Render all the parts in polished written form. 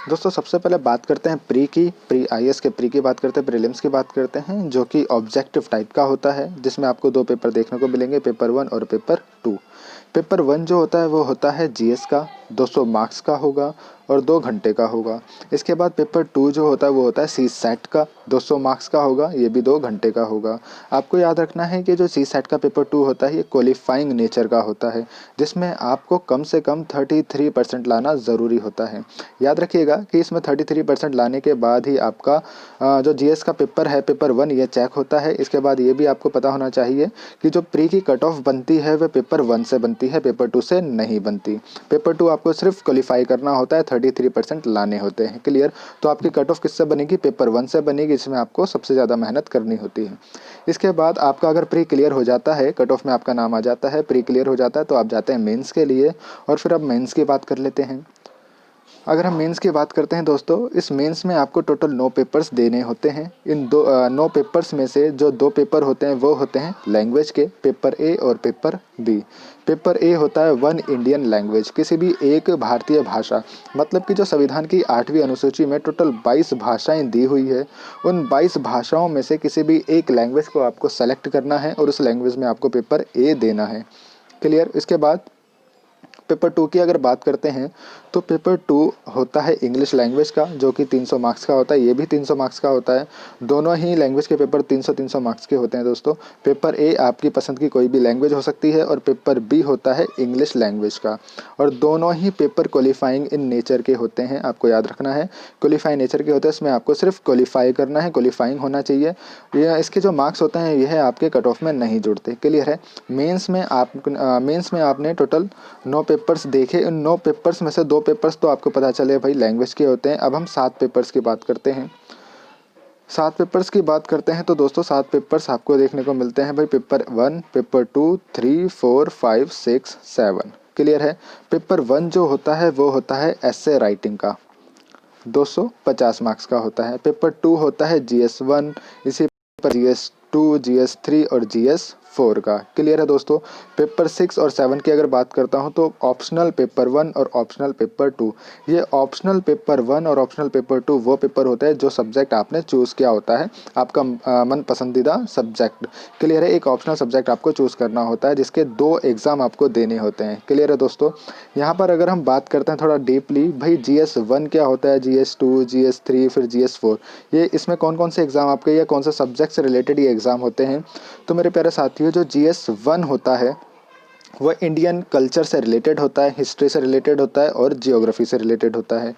दोस्तों सबसे पहले बात करते हैं प्री आईएएस के प्री की बात करते हैं, प्रीलिम्स की बात करते हैं, जो कि ऑब्जेक्टिव टाइप का होता है, जिसमें आपको दो पेपर देखने को मिलेंगे, पेपर 1 और पेपर 2। पेपर 1 जो होता है वो होता है जीएस का, 200 मार्क्स का होगा और 2 घंटे का होगा। इसके बाद पेपर 2 जो होता है वो होता है सी सेट का, 200 मार्क्स का होगा, ये भी 2 घंटे का होगा। आपको याद रखना है कि जो सी सेट का पेपर 2 होता है ये क्वालिफाइंग नेचर का होता है, जिसमें आपको कम से कम 33% लाना ज़रूरी होता है। याद रखिएगा कि इसमें 33% लाने के बाद ही आपका जो जीएस का पेपर है पेपर 1 ये चेक होता है। इसके बाद ये भी आपको पता होना चाहिए कि जो प्री की कट ऑफ बनती है वह पेपर 1 से बनती है, पेपर 2 से नहीं बनती। पेपर 2 आपको सिर्फ क्वालिफाई करना होता है, 33% लाने होते हैं। क्लियर? तो आपकी कट ऑफ किससे बनेगी? पेपर 1 से बनेगी, जिसमें आपको सबसे ज़्यादा मेहनत करनी होती है। इसके बाद आपका अगर प्री क्लियर हो जाता है, कट ऑफ में आपका नाम आ जाता है, प्री क्लियर हो जाता है, तो आप जाते हैं मेंस के लिए। और फिर अब मेंस की बात कर लेते हैं। अगर हम मेंस की बात करते हैं दोस्तों, इस मेंस में आपको टोटल 9 पेपर्स देने होते हैं। इन 9 पेपर्स में से जो 2 पेपर होते हैं वो होते हैं लैंग्वेज के, पेपर ए और पेपर बी। पेपर ए होता है 1 इंडियन लैंग्वेज, किसी भी एक भारतीय भाषा, मतलब कि जो संविधान की 8वीं अनुसूची में टोटल 22 भाषाएं दी हुई है, उन 22 भाषाओं में से किसी भी एक लैंग्वेज को आपको सेलेक्ट करना है और उस लैंग्वेज में आपको पेपर ए देना है। क्लियर? इसके बाद पेपर 2 की अगर बात करते हैं तो पेपर 2 होता है इंग्लिश लैंग्वेज का, जो कि 300 मार्क्स का होता है, ये भी 300 मार्क्स का होता है। दोनों ही लैंग्वेज के पेपर 300-300 मार्क्स के होते हैं दोस्तों। पेपर ए आपकी पसंद की कोई भी लैंग्वेज हो सकती है और पेपर बी होता है इंग्लिश लैंग्वेज का। और दोनों ही पेपर क्वालिफाइंग इन नेचर के होते हैं, आपको याद रखना है। क्वालिफाइंग नेचर के होते हैं, इसमें आपको सिर्फ क्वालिफाई करना है, क्वालिफाइंग होना चाहिए। ये इसके जो मार्क्स होते हैं यह आपके कट ऑफ में नहीं जुड़ते। क्लियर है? मेंस में आपने टोटल 9 पेपर्स देखे। इन 9 पेपर्स में से 2 पेपर्स तो आपको पता चले भाई लैंग्वेज के होते हैं। अब हम 7 पेपर्स की बात करते हैं। 7 पेपर्स की बात करते हैं तो दोस्तों 7 पेपर्स आपको देखने को मिलते हैं भाई, पेपर 1, पेपर 2, 3, 4, 5, 6, 7। क्लियर है? पेपर 1 जो होता है वो होता है एसे राइटिंग का, 250 मार्क्स का होता है। पेपर 2 होता है GS1, इसी पर GS2, GS3 और GS4 का। क्लियर है दोस्तों? पेपर 6 और 7 की अगर बात करता हूं तो ऑप्शनल पेपर 1 और ऑप्शनल पेपर 2। ये ऑप्शनल पेपर 1 और ऑप्शनल पेपर 2 वो पेपर होता है जो सब्जेक्ट आपने चूज़ किया होता है, आपका मन पसंदीदा सब्जेक्ट। क्लियर है? एक ऑप्शनल सब्जेक्ट आपको चूज़ करना होता है, जिसके 2 एग्ज़ाम आपको देने होते हैं। क्लियर है दोस्तों? यहाँ पर अगर हम बात करते हैं थोड़ा डीपली, भाई GS1 क्या होता है, GS2, GS3, फिर GS4, ये इसमें कौन कौन से एग्ज़ाम आपके या कौन सा सब्जेक्ट से रिलेटेड ये एग्ज़ाम होते हैं। तो मेरे प्यारे साथियों, जो GS1 होता है वह इंडियन कल्चर से रिलेटेड होता है, हिस्ट्री से रिलेटेड होता है और जियोग्राफी से रिलेटेड होता है।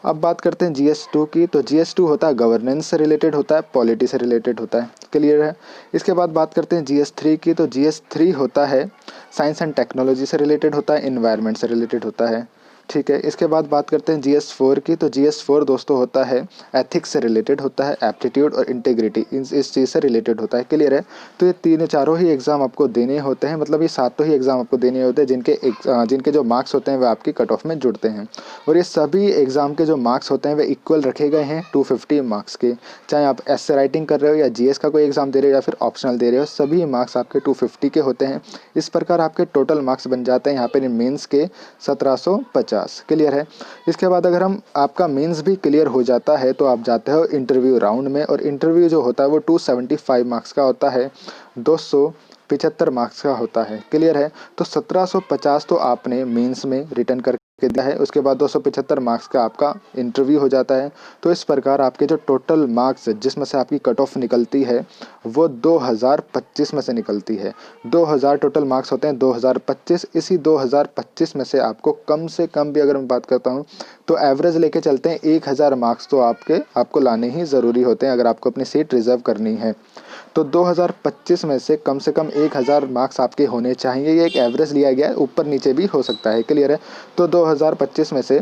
अब बात करते हैं GS2 की, तो GS2 होता है गवर्नेंस से रिलेटेड होता है, पॉलिटी से रिलेटेड होता है। क्लियर है? इसके बाद बात करते हैं GS3 की, तो GS3 होता है साइंस एंड टेक्नोलॉजी से रिलेटेड होता है, इन्वायरमेंट से रिलेटेड होता है। ठीक है? इसके बाद बात करते हैं GS4 की, तो GS4 दोस्तों होता है एथिक्स से रिलेटेड होता है, एप्टीट्यूड और इंटीग्रिटी इस चीज़ से रिलेटेड होता है। क्लियर है? तो ये तीनों चारों ही एग्ज़ाम आपको देने होते हैं, मतलब ये सातों ही एग्ज़ाम आपको देने होते हैं, जिनके जो मार्क्स होते हैं वह आपकी कट ऑफ में जुड़ते हैं। और ये सभी एग्ज़ाम के जो मार्क्स होते हैं वे इक्वल रखे गए हैं 250 मार्क्स के। चाहे आप एसे राइटिंग कर रहे हो या जीएस का कोई एग्ज़ाम दे रहे हो या फिर ऑप्शनल दे रहे हो, सभी मार्क्स आपके 250 के होते हैं। इस प्रकार आपके टोटल मार्क्स बन जाते हैं यहाँ पे मेंस के 1750। क्लियर है? इसके बाद अगर हम आपका मेंस भी क्लियर हो जाता है तो आप जाते हो इंटरव्यू राउंड में, और इंटरव्यू जो होता है वो 275 मार्क्स का होता है, 275 मार्क्स का होता है। क्लियर है? तो 1750 तो आपने मेंस में रिटर्न करके दिया है, उसके बाद 275 मार्क्स का आपका इंटरव्यू हो जाता है। तो इस प्रकार आपके जो टोटल मार्क्स जिसमें से आपकी कट ऑफ निकलती है वो 2025 में से निकलती है। 2000 टोटल मार्क्स होते हैं, 2025। इसी 2025 में से आपको कम से कम भी अगर मैं बात करता हूँ तो एवरेज लेके चलते हैं 1000 मार्क्स तो आपको लाने ही ज़रूरी होते हैं अगर आपको अपनी सीट रिजर्व करनी है। तो 2025 में से कम 1000 मार्क्स आपके होने चाहिए। ये एक एवरेज लिया गया है, ऊपर नीचे भी हो सकता है। क्लियर है? तो 2025 में से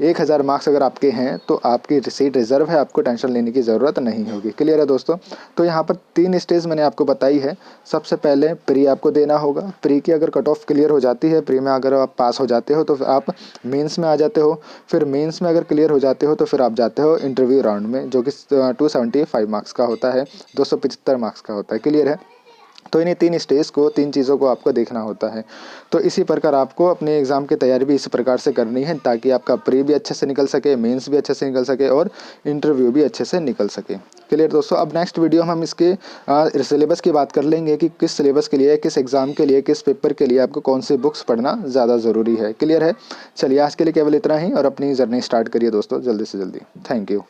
1000 मार्क्स अगर आपके हैं तो आपकी सीट रिजर्व है, आपको टेंशन लेने की ज़रूरत नहीं होगी। क्लियर है दोस्तों? तो यहाँ पर 3 स्टेज मैंने आपको बताई है। सबसे पहले प्री आपको देना होगा। प्री की अगर कट ऑफ क्लियर हो जाती है, प्री में अगर आप पास हो जाते हो तो आप मेंस में आ जाते हो। फिर मेंस में अगर क्लियर हो जाते हो तो फिर आप जाते हो इंटरव्यू राउंड में, जो कि 275 मार्क्स का होता है, 275 मार्क्स का होता है। क्लियर है? तो इन्हीं 3 स्टेज को, 3 चीज़ों को आपको देखना होता है। तो इसी प्रकार आपको अपने एग्ज़ाम की तैयारी भी इसी प्रकार से करनी है, ताकि आपका प्री भी अच्छे से निकल सके, मेंस भी अच्छे से निकल सके और इंटरव्यू भी अच्छे से निकल सके। क्लियर दोस्तों। अब नेक्स्ट वीडियो में हम इसके सिलेबस की बात कर लेंगे कि किस सिलेबस के लिए, किस एग्ज़ाम के लिए, किस पेपर के लिए आपको कौन सी बुक्स पढ़ना ज़्यादा ज़रूरी है। क्लियर है। चलिए आज के लिए केवल इतना ही और अपनी जर्नी स्टार्ट करिए दोस्तों जल्दी से जल्दी। Thank you.